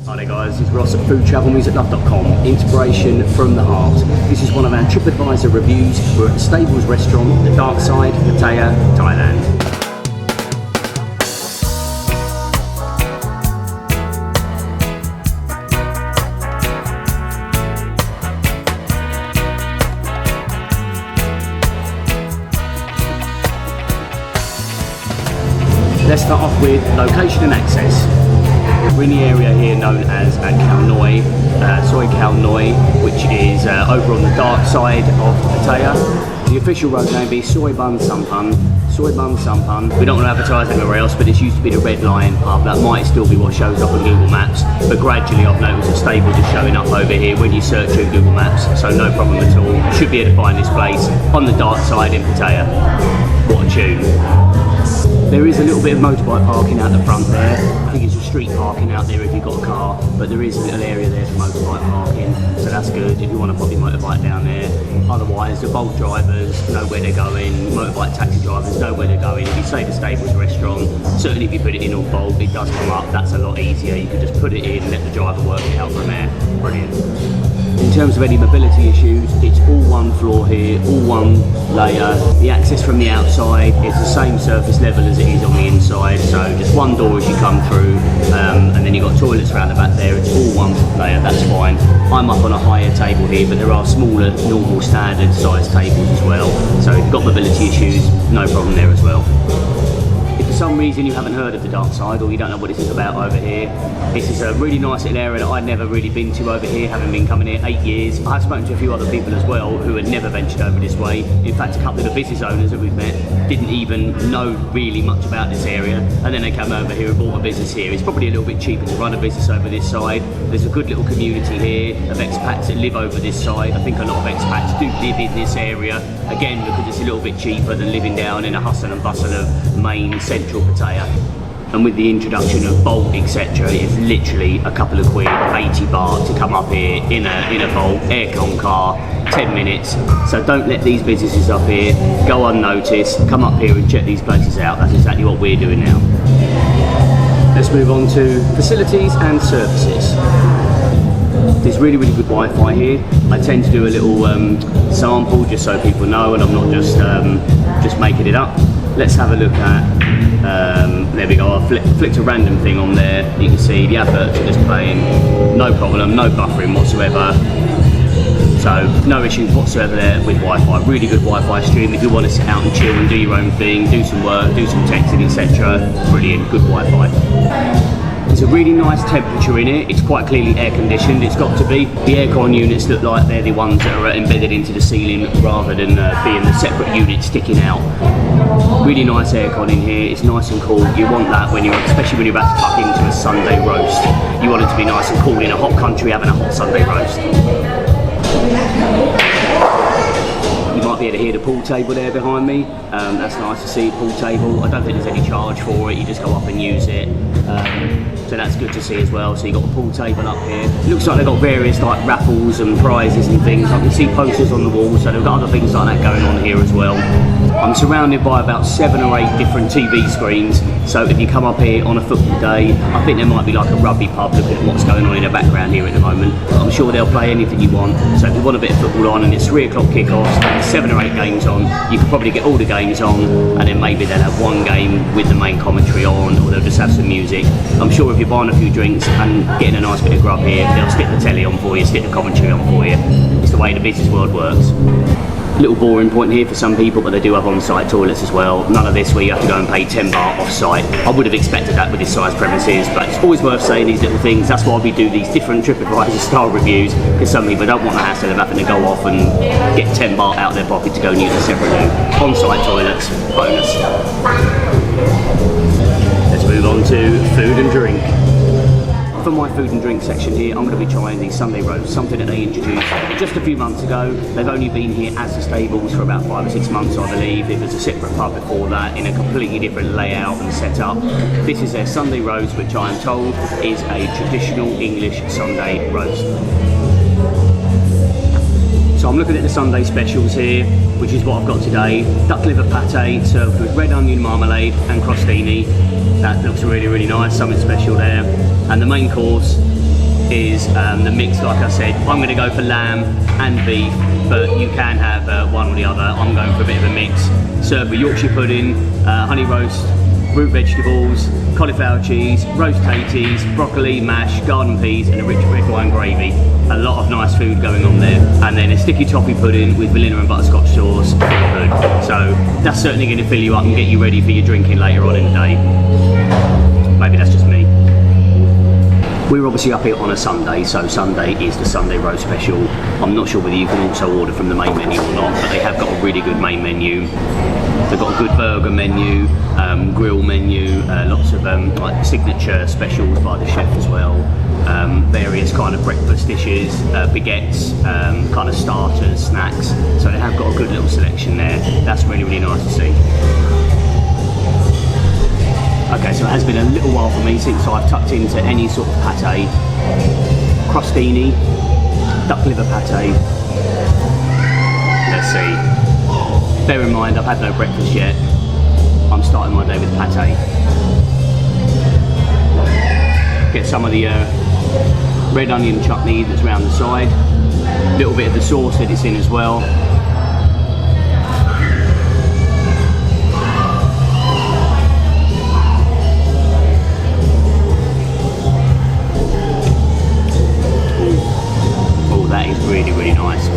Hi there guys, it's Ross at FoodTravelMusicLove.com. Inspiration from the heart. This is one of our TripAdvisor reviews. We're at the Stables restaurant, the Darkside, PATTAYA, Thailand. Let's start off with location and access. We're in the area here known as Khao Noi, Soi Khao Noi, which is over on the dark side of PATTAYA. The official road name is Soi Bun Sampan. Soi Bun Sampan. We don't want to advertise anywhere else, but this used to be the Red Lion pub. That might still be what shows up on Google Maps, but gradually I've noticed a stable just showing up over here when you search through Google Maps, so no problem at all. You should be able to find this place on the dark side in PATTAYA. What a tune. There is a little bit of motorbike parking out the front there. I think it's a street parking out there if you've got a car, but there is a little area there for motorbike parking, so that's good if you want to pop your motorbike down there. Otherwise, the Bolt drivers know where they're going, motorbike taxi drivers know where they're going. If you say the Stables restaurant, certainly if you put it in on Bolt, it does come up. That's a lot easier. You can just put it in and let the driver work it out from there. Brilliant. In terms of any mobility issues, it's all one floor here, all one layer. The access from the outside is the same surface level as it is on the inside, so just one door as you come through, and then you've got toilets around the back there. It's all one layer, that's fine. I'm up on a higher table here, but there are smaller, normal, standard size tables as well, so if you've got mobility issues, no problem there as well. If for some reason you haven't heard of the Darkside or you don't know what this is about over here, this is a really nice little area that I'd never really been to over here, having been coming here 8 years. I've spoken to a few other people as well who had never ventured over this way. In fact, a couple of the business owners that we've met didn't even know really much about this area, and then they came over here and bought a business here. It's probably a little bit cheaper to run a business over this side. There's a good little community here of expats that live over this side. I think a lot of expats do live in this area, again because it's a little bit cheaper than living down in a hustle and bustle of main central PATTAYA. And with the introduction of Bolt, etc., it's literally a couple of quid, 80 baht to come up here in a Bolt aircon car, 10 minutes. So don't let these businesses up here go unnoticed. Come up here and check these places out. That's exactly what we're doing now. Let's move on to facilities and services. There's really good Wi-Fi here. I tend to do a little sample just so people know, and I'm not just making it up. Let's have a look at, there we go, I flicked a random thing on there. You can see the adverts are just playing, no problem, no buffering whatsoever. So no issues whatsoever there with Wi-Fi. Really good Wi-Fi stream if you want to sit out and chill and do your own thing, do some work, do some texting, etc. Brilliant, good Wi-Fi. There's a really nice temperature in it. It's quite clearly air conditioned, it's got to be. The aircon units look like they're the ones that are embedded into the ceiling rather than being the separate unit sticking out. Really nice aircon in here, it's nice and cool. You want that when especially when you're about to tuck into a Sunday roast. You want it to be nice and cool in a hot country having a hot Sunday roast. You might be able to hear the pool table there behind me. That's nice to see, pool table. I don't think there's any charge for it, you just go up and use it. So that's good to see as well. So you've got a pool table up here. It looks like they've got various like raffles and prizes and things. I can see posters on the wall, so they've got other things like that going on here as well. I'm surrounded by about 7 or 8 different TV screens. So if you come up here on a football day, I think there might be like a rugby pub looking at what's going on in the background here at the moment. I'm sure they'll play anything you want. So if you want a bit of football on and it's 3 o'clock kickoffs and there's 7 or 8 games on, you can probably get all the games on, and then maybe they'll have one game with the main commentary on, or they'll just have some music. I'm sure if you're buying a few drinks and getting a nice bit of grub here, they'll stick the telly on for you, stick the commentary on for you. It's the way the business world works. Little boring point here for some people, but they do have on-site toilets as well. None of this where you have to go and pay 10 baht off-site. I would have expected that with this size premises, but it's always worth saying these little things. That's why we do these different TripAdvisor style reviews, because some people don't want the hassle of having to go off and get 10 baht out of their pocket to go and use a separate loo. On-site toilets, bonus. Let's move on to food and drink. For my food and drink section here, I'm going to be trying the Sunday roast, something that they introduced just a few months ago. They've only been here as the Stables for about 5 or 6 months, I believe. It was a separate pub before that in a completely different layout and setup. This is their Sunday roast, which I am told is a traditional English Sunday roast. So I'm looking at the Sunday specials here, which is what I've got today. Duck liver pate served with red onion marmalade and crostini. That looks really nice, something special there. And the main course is the mix. Like I said, I'm going to go for lamb and beef, but you can have one or the other. I'm going for a bit of a mix. Served with Yorkshire pudding, honey roast, root vegetables, cauliflower cheese, roast tatties, broccoli, mash, garden peas, and a rich red wine gravy. A lot of nice food going on there. And then a sticky toffee pudding with vanilla and butterscotch sauce. Good. So that's certainly going to fill you up and get you ready for your drinking later on in the day. Maybe that's just me. We're obviously up here on a Sunday, so Sunday is the Sunday roast special. I'm not sure whether you can also order from the main menu or not, but they have got a really good main menu. They've got a good burger menu, grill menu, lots of like signature specials by the chef as well. Various kind of breakfast dishes, baguettes, kind of starters, snacks. So they have got a good little selection there. That's really, really nice to see. Okay, so it has been a little while for me since I've tucked into any sort of pate. Crostini, duck liver pate. Let's see. Bear in mind, I've had no breakfast yet. I'm starting my day with pate. Get some of the red onion chutney that's around the side. A little bit of the sauce that it's in as well. Really, really nice.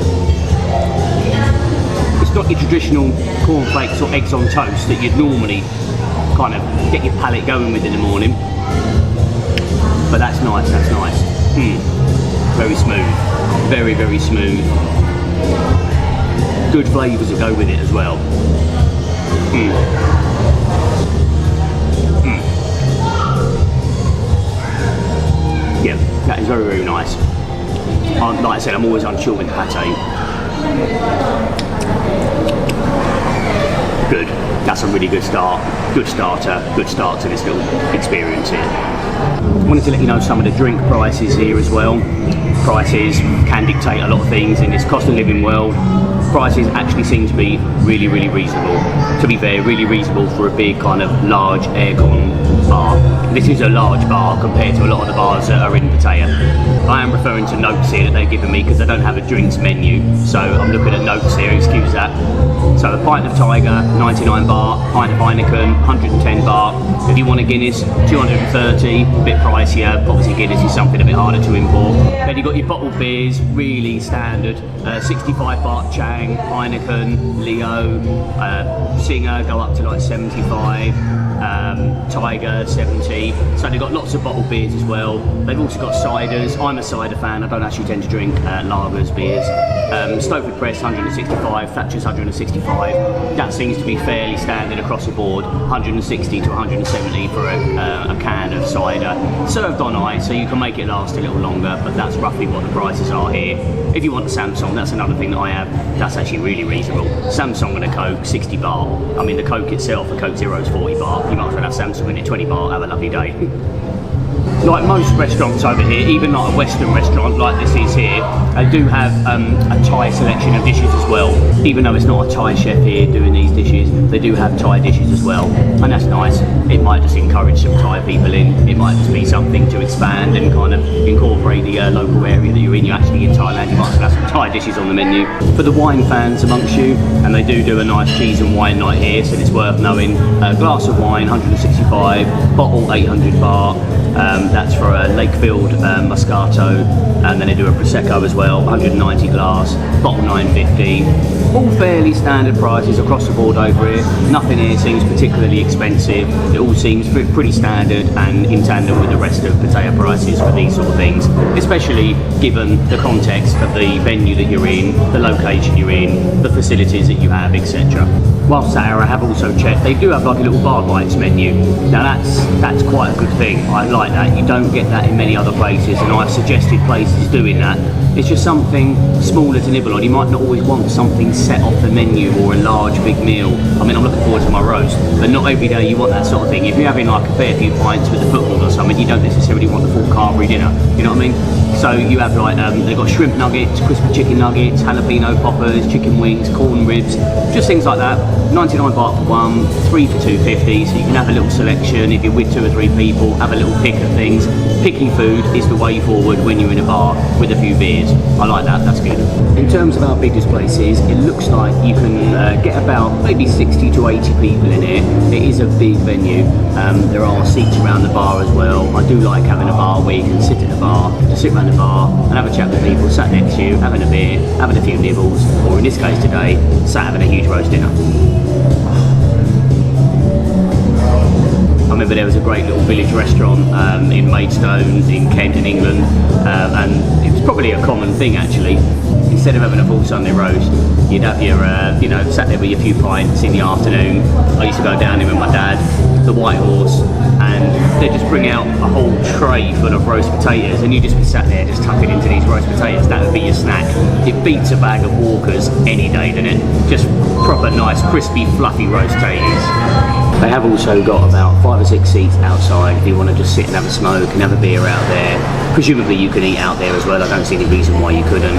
It's not your traditional cornflakes or eggs on toast that you'd normally kind of get your palate going with in the morning, but that's nice, that's nice. Very smooth, very, very smooth. Good flavours that go with it as well. Yeah, that is very, very nice. Like I said, I'm always unsure with pate. Good. That's a really good start. Good starter. Good start to this little experience here. I wanted to let you know some of the drink prices here as well. Prices can dictate a lot of things in this cost of living world. Prices actually seem to be really, really reasonable. To be fair, really reasonable for a big kind of large aircon bar. This is a large bar compared to a lot of the bars that are in Pattaya. I am referring to notes here that they've given me because I don't have a drinks menu, so I'm looking at notes here, excuse that. So a pint of Tiger, 99 baht, pint of Heineken, 110 baht. If you want a Guinness, 230, a bit pricier. Obviously Guinness is something a bit harder to import. Then you've got your bottled beers, really standard, 65 baht Chang, Heineken, Leo, Singer go up to like 75, Tiger 70. So they've got lots of bottled beers as well. They've also got ciders. I'm a cider fan. I don't actually tend to drink lagers, beers. Stowford Press 165, Thatcher's 165. That seems to be fairly standard across the board. 160 to 170 for a can of cider. Served on ice, so you can make it last a little longer, but that's roughly what the prices are here. If you want the Samsung, that's another thing that I have. That's actually really reasonable. Samsung and a Coke, 60 baht. I mean, the Coke itself, a Coke Zero is 40 baht. You might as well have Samsung in it, 20 baht. Have a lovely day. Like most restaurants over here, even like a Western restaurant like this is here, they do have a Thai selection of dishes as well. Even though it's not a Thai chef here doing these dishes, they do have Thai dishes as well, and that's nice. It might just encourage some Thai people in. It might just be something to expand and kind of incorporate the local area that you're in. You're actually in Thailand, you might as well have some Thai dishes on the menu. For the wine fans amongst you, and they do a nice cheese and wine night here, so it's worth knowing. A glass of wine, 165, bottle 800 baht. That's for a Lakefield Moscato, and then they do a Prosecco as well, 190 glass, bottle 950. All fairly standard prices across the board over here. Nothing here seems particularly expensive. It all seems pretty standard and in tandem with the rest of Pattaya prices for these sort of things, especially given the context of the venue that you're in, the location you're in, the facilities that you have, etc. Whilst there, I have also checked, they do have like a little bar bites menu. Now that's quite a good thing. I like that. You don't get that in many other places, and I've suggested places doing that. It's just something smaller to nibble on. You might not always want something set off the menu or a large big meal. I mean, I'm looking forward to my roast, but not every day you want that sort of thing. If you're having like a fair few pints with the football or something, you don't necessarily want the full carvery dinner. You know what I mean? So you have like, they've got shrimp nuggets, crispy chicken nuggets, jalapeno poppers, chicken wings, corn ribs, just things like that. 99 baht for one, 3 for 250, so you can have a little selection. If you're with 2 or 3 people, have a little pick of things. Picking food is the way forward when you're in a bar with a few beers. I like that, that's good. In terms of how big this place is, it looks like you can get about maybe 60 to 80 people in here. It is a big venue. There are seats around the bar as well. I do like having a bar where you can sit at the bar, just sit around the bar and have a chat with people sat next to you, having a beer, having a few nibbles, or in this case today, sat having a huge roast dinner. I remember there was a great little village restaurant in Maidstone in Kent in England, and it was probably a common thing actually. Instead of having a full Sunday roast, you'd have your, you know, sat there with your few pints in the afternoon. I used to go down there with my dad, the White Horse, and they'd just bring out a whole tray full of roast potatoes, and you'd just be sat there just tucking into these roast potatoes. That would be your snack. It beats a bag of Walkers any day, doesn't it? Just proper nice, crispy, fluffy roast potatoes. They have also got about 5 or 6 seats outside if you want to just sit and have a smoke and have a beer out there. Presumably you can eat out there as well. I don't see any reason why you couldn't.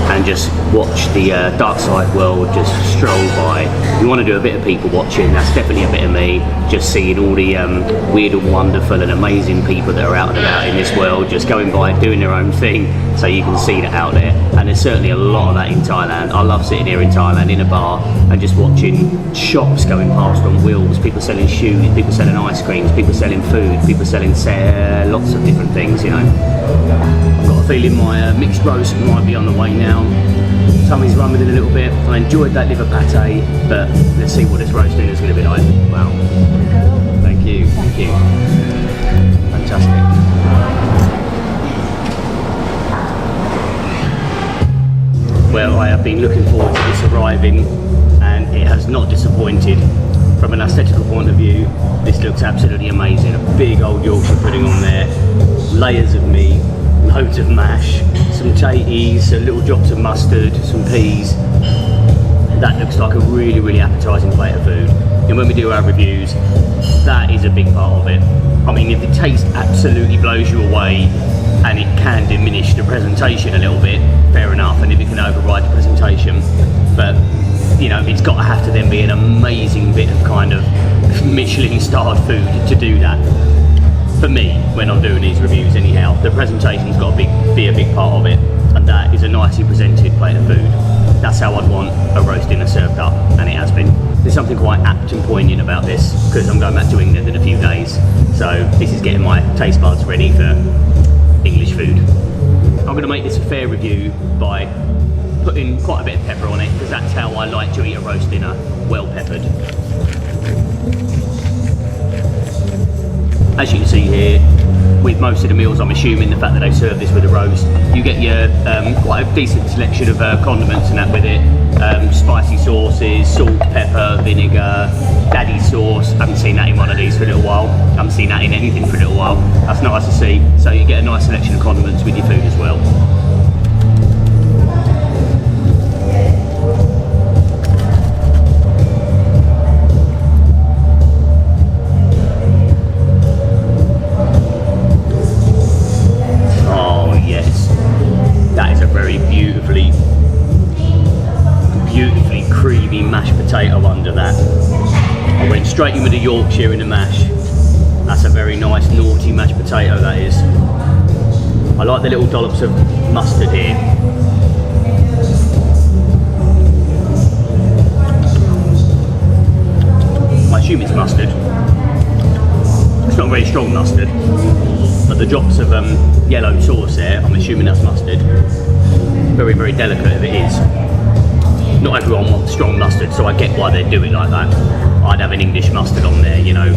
And just watch the Darkside world just stroll by. If you want to do a bit of people watching, that's definitely a bit of me. Just seeing all the weird and wonderful and amazing people that are out and about in this world, just going by, doing their own thing, so you can see that out there. And there's certainly a lot of that in Thailand. I love sitting here in Thailand in a bar and just watching shops going past on wheels, people selling shoes, people selling ice creams, people selling food, people selling lots of different things, you know. I've got a feeling my mixed roast might be on the way now. Tummy's run with it a little bit. I enjoyed that liver pate, but let's see what this roast dinner is going to be like. Wow. Thank you, thank you. Fantastic. Well, I have been looking forward to this arriving, and it has not disappointed. From an aesthetical point of view, this looks absolutely amazing. A big old Yorkshire pudding on there, layers of meat, loads of mash, some taties, a little drops of mustard, some peas. That looks like a really, really appetising plate of food. And when we do our reviews, that is a big part of it. I mean, if the taste absolutely blows you away and it can diminish the presentation a little bit, fair enough, and if it can override the presentation, but you know, it's got to have to then be an amazing bit of kind of Michelin-starred food to do that. For me, when I'm doing these reviews anyhow, the presentation's got to be a big part of it, and that is a nicely presented plate of food. That's how I'd want a roast dinner served up, and it has been. There's something quite apt and poignant about this, because I'm going back to England in a few days, so this is getting my taste buds ready for English food. I'm going to make this a fair review by putting quite a bit of pepper on it, because that's how I like to eat a roast dinner, well peppered. As you can see here, with most of the meals, I'm assuming the fact that they serve this with a roast, you get your quite a decent selection of condiments and that with it. Spicy sauces, salt, pepper, vinegar, daddy sauce. Haven't seen that in one of these for a little while. Haven't seen that in anything for a little while. That's nice to see. So you get a nice selection of condiments with your food as well. Beautifully creamy mashed potato under that. I went straight in with the Yorkshire in the mash. That's a very nice naughty mashed potato, that is. I like the little dollops of mustard here. I assume it's mustard. It's not very strong mustard, but the drops of yellow sauce there, I'm assuming that's mustard. Very, very delicate if it is. Not everyone wants strong mustard, so I get why they do it like that. I'd have an English mustard on there, you know.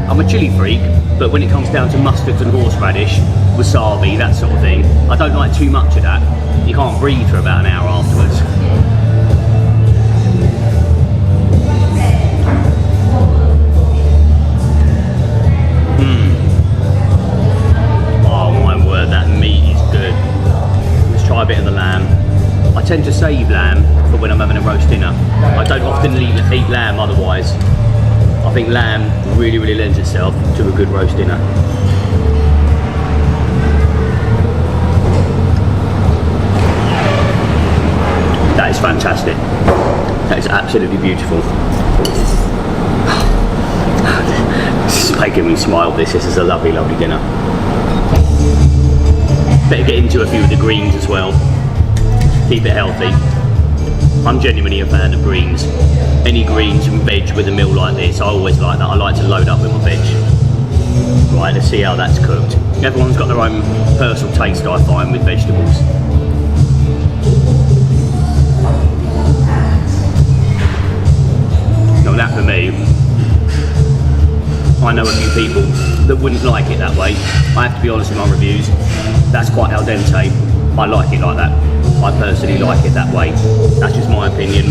I'm a chilli freak, but when it comes down to mustards and horseradish, wasabi, that sort of thing, I don't like too much of that. You can't breathe for about an hour afterwards. Oh my word, that meat is good. Let's try a bit of the lamb. I tend to save lamb for when I'm having a roast dinner. I don't often eat lamb otherwise. I think lamb really, really lends itself to a good roast dinner. fantastic. That is absolutely beautiful. This is making me smile. This is a lovely, lovely dinner. Better get into a few of the greens as well. Keep it healthy. I'm genuinely a fan of greens. Any greens and veg with a meal like this, I always like that. I like to load up with my veg. Right, let's see how that's cooked. Everyone's got their own personal taste, I find, with vegetables. Now that for me, I know a few people that wouldn't like it that way. I have to be honest with my reviews. That's quite al dente. I like it like that. I personally like it that way. That's just my opinion.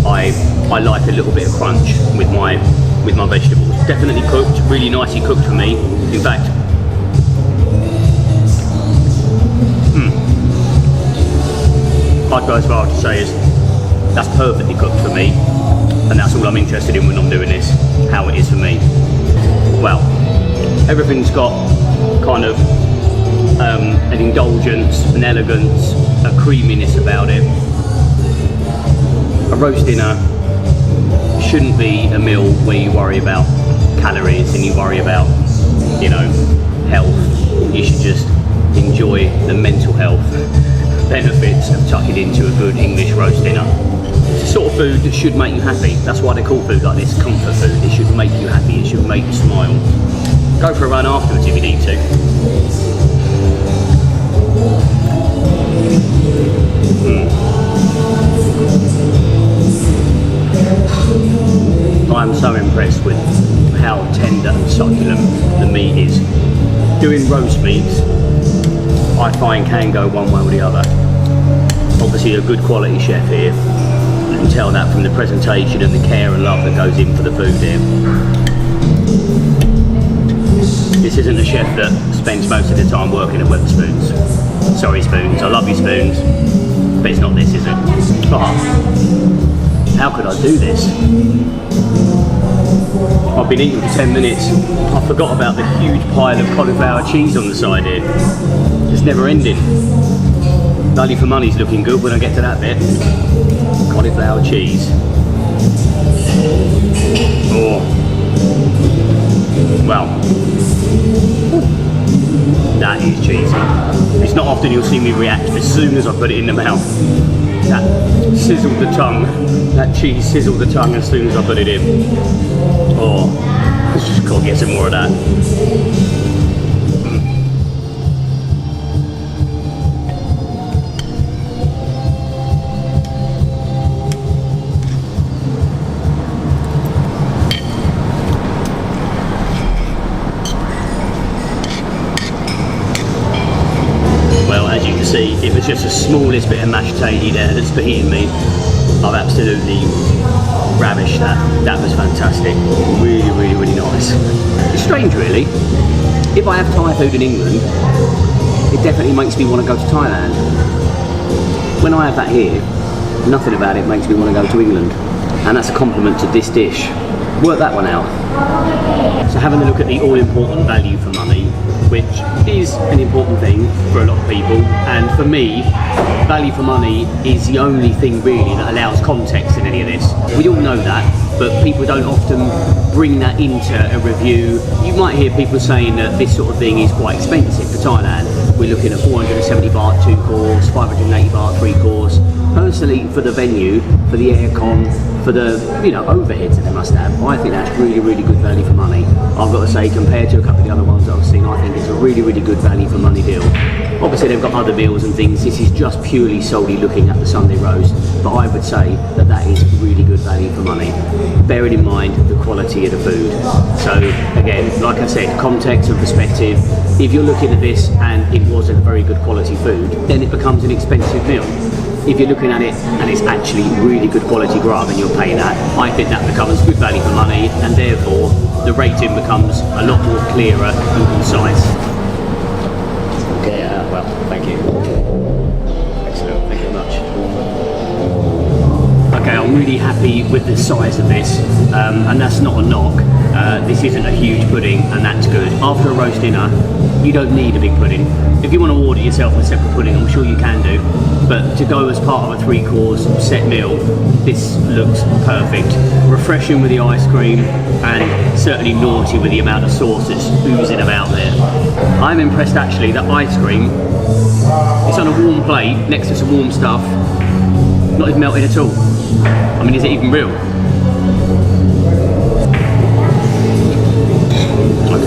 I like a little bit of crunch with my vegetables. Definitely cooked, really nicely cooked for me. In fact, I'd go as far as to say is that's perfectly cooked for me, and that's all I'm interested in when I'm doing this, how it is for me. Well, everything's got kind of an indulgence, an elegance, a creaminess about it. A roast dinner shouldn't be a meal where you worry about calories and you worry about, you know, health. You should just enjoy the mental health benefits of tucking into a good English roast dinner. It's the sort of food that should make you happy. That's why they call food like this comfort food. It should make you happy, it should make you smile. Go for a run afterwards if you need to. I'm so impressed with how tender and succulent the meat is. Doing roast meats, I find can go one way or the other. Obviously a good quality chef here. You can tell that from the presentation and the care and love that goes in for the food here. This isn't a chef that spends most of the time working at Wetherspoons. Sorry Spoons, I love you Spoons, but it's not this, is it? Oh, how could I do this? I've been eating for 10 minutes. I forgot about the huge pile of cauliflower cheese on the side here. It's never ending. Value for money's looking good when I get to that bit. Cauliflower cheese. Oh. Well. That is cheesy. It's not often you'll see me react as soon as I put it in the mouth. That sizzled the tongue. That cheese sizzled the tongue as soon as I put it in. Oh, let's just go get some more of that. See, it was just the smallest bit of mashed tatey there that's beating me. I've absolutely ravished that. That was fantastic. Really, really, really nice. It's strange really. If I have Thai food in England, it definitely makes me want to go to Thailand. When I have that here, nothing about it makes me want to go to England. And that's a compliment to this dish. Work that one out. So having a look at the all-important value for money, which is an important thing for a lot of people, and for me, value for money is the only thing really that allows context in any of this. We all know that, but people don't often bring that into a review. You might hear people saying that this sort of thing is quite expensive for Thailand. We're looking at 470 baht 2 course, 580 baht 3 course. Personally, for the venue, for the aircon, for the overheads that they must have, I think that's really, really good value for money. I've got to say, compared to a couple of the other ones that I've seen, I think it's a really, really good value for money deal. Obviously they've got other meals and things. This is just purely solely looking at the Sunday roast, but I would say that that is really good value for money, bearing in mind the quality of the food. So again, like I said, context and perspective. If you're looking at this and it wasn't very good quality food, then it becomes an expensive meal. If you're looking at it and it's actually really good quality grub and you're paying that, I think that becomes good value for money, and therefore the rating becomes a lot more clearer and concise. Okay, well, thank you. Excellent, thank you very much. Okay, I'm really happy with the size of this, and that's not a knock. This isn't a huge pudding, and that's good. After a roast dinner, you don't need a big pudding. If you want to order yourself a separate pudding, I'm sure you can do. But to go as part of a 3-course set meal, this looks perfect. Refreshing with the ice cream, and certainly naughty with the amount of sauce that's oozing about there. I'm impressed actually that ice cream, it's on a warm plate next to some warm stuff, not even melted at all. I mean, is it even real?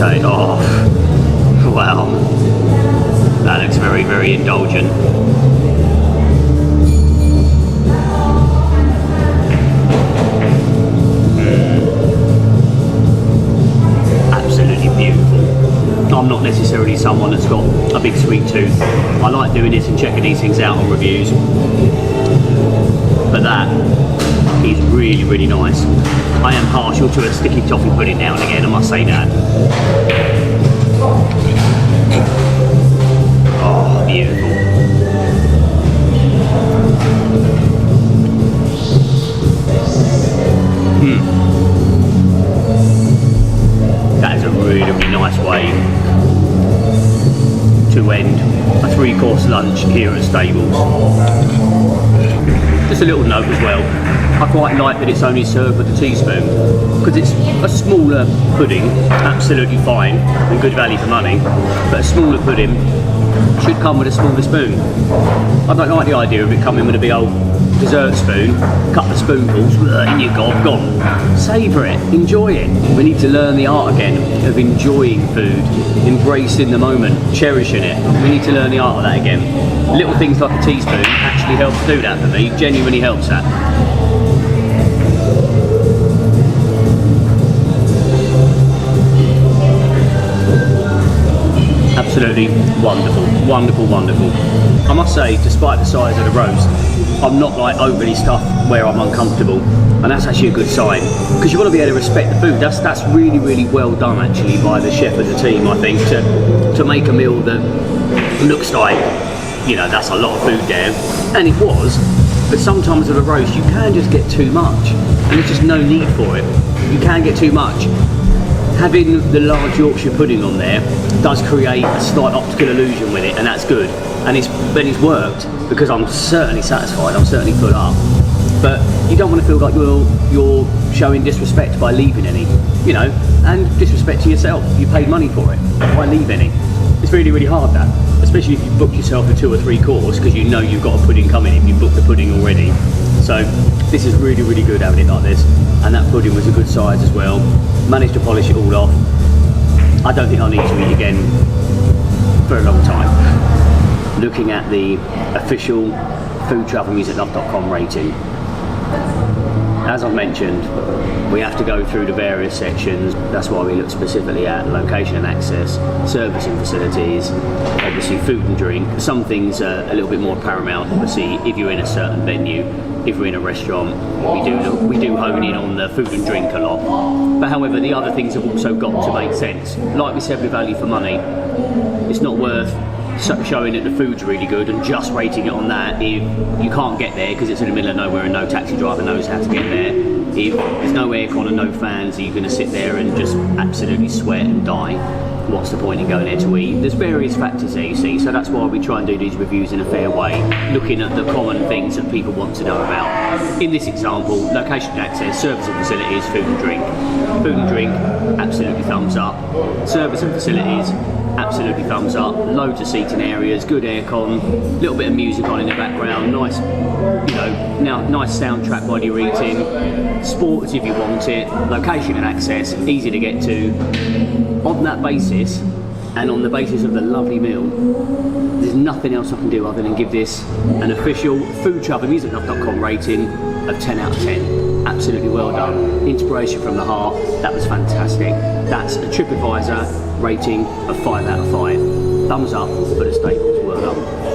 Okay, oh, wow. That looks very, very indulgent. Absolutely beautiful. I'm not necessarily someone that's got a big sweet tooth. I like doing this and checking these things out on reviews. But that is really, really nice. I am partial to a sticky toffee pudding now and again, I must say that. Oh, beautiful. That is a really, really nice way to end a 3-course lunch here at Stables. Just a little note as well, I quite like that it's only served with a teaspoon, because it's a smaller pudding, absolutely fine and good value for money, but a smaller pudding should come with a smaller spoon. I don't like the idea of it coming with a big old dessert spoon, couple of spoonfuls, in your gob, gone. Savour it, enjoy it. We need to learn the art again of enjoying food, embracing the moment, cherishing it. We need to learn the art of that again. Little things like the teaspoon actually help do that for me, genuinely helps that. Absolutely wonderful, wonderful, wonderful. I must say, despite the size of the roast, I'm not like overly stuffed where I'm uncomfortable, and that's actually a good sign, because you've got to be able to respect the food. That's really, really well done actually by the chef and the team, I think, to make a meal that looks like, you know, that's a lot of food there, and it was. But sometimes with a roast you can just get too much, and there's just no need for it. You can get too much. Having the large Yorkshire pudding on there does create a slight optical illusion with it, and that's good. And it's worked, because I'm certainly satisfied, I'm certainly put up. But you don't want to feel like you're showing disrespect by leaving any, you know, and disrespect to yourself. You paid money for it. Why leave any? It's really, really hard, that. Especially if you've booked yourself a 2 or 3 course, because you know you've got a pudding coming if you've booked the pudding already. So this is really, really good having it like this. And that pudding was a good size as well. Managed to polish it all off. I don't think I'll need to eat again for a long time. Looking at the official FoodTravelMusicLove.com rating. As I've mentioned, we have to go through the various sections. That's why we look specifically at location and access, service and facilities, obviously food and drink. Some things are a little bit more paramount, obviously, if you're in a certain venue. If we're in a restaurant, we do hone in on the food and drink a lot. But however, the other things have also got to make sense. Like we said with value for money, it's not worth showing that the food's really good and just rating it on that if you can't get there because it's in the middle of nowhere and no taxi driver knows how to get there. If there's no aircon and no fans, are you going to sit there and just absolutely sweat and die? What's the point in going there to eat? There's various factors there, you see, so that's why we try and do these reviews in a fair way, looking at the common things that people want to know about. In this example, location and access, service and facilities, food and drink. Food and drink, absolutely thumbs up. Service and facilities, absolutely thumbs up. Loads of seating areas, good aircon, little bit of music on in the background, nice, you know, nice soundtrack while you're eating. Sports if you want it. Location and access, easy to get to. On that basis, and on the basis of the lovely meal, there's nothing else I can do other than give this an official FoodTravelMusicLove.com rating of 10 out of 10. Absolutely well done. Inspiration from the heart. That was fantastic. That's a TripAdvisor rating of 5 out of 5. Thumbs up for the Stables. Well done.